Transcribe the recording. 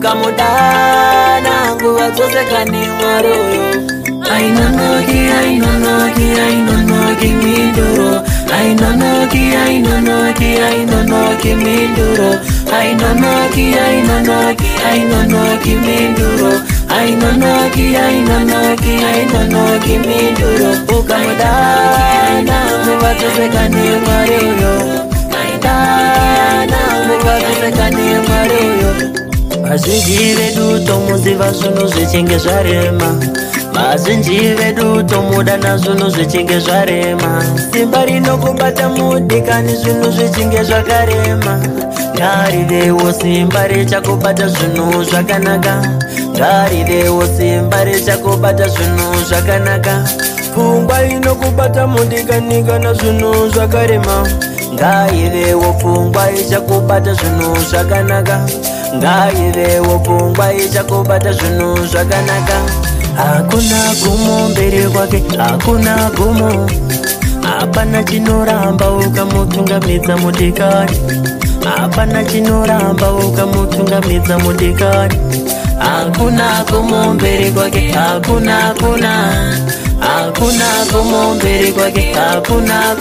ukamudana nguva dzose kani Mwari uyo ainonoki minduro ainonoki minduro ainonoki minduro ainonoki minduro ukamudana nguva dzose kani Mwari uyo vazhinji vedu tomuziva zvinhu zvichinge zvarema vazhinji vedu tomudana zvinhu zvichinge zvarema simba rinokubata mudikani zvinhu zvichinge zvakarema ngarivewo simba richakubata zvinhu zvakanaka ngarivewo simba richakubata zvinhu zvakanaka pfungwa inokubata mudikani kana zvinhu zvakarema ngaivewo pfungwa ichakubata zvinhu zvakanaka ngaivewo pfungwa ichakubata zvinhu zvakanaka hakuna gumo mberi kwake hakuna gumo hapana chinoramba ukamutungamidza mudikani hapana chinoramba ukamutungamidza mudikani hakuna gumo mberi kwake hakuna gumo mberi kwake hakuna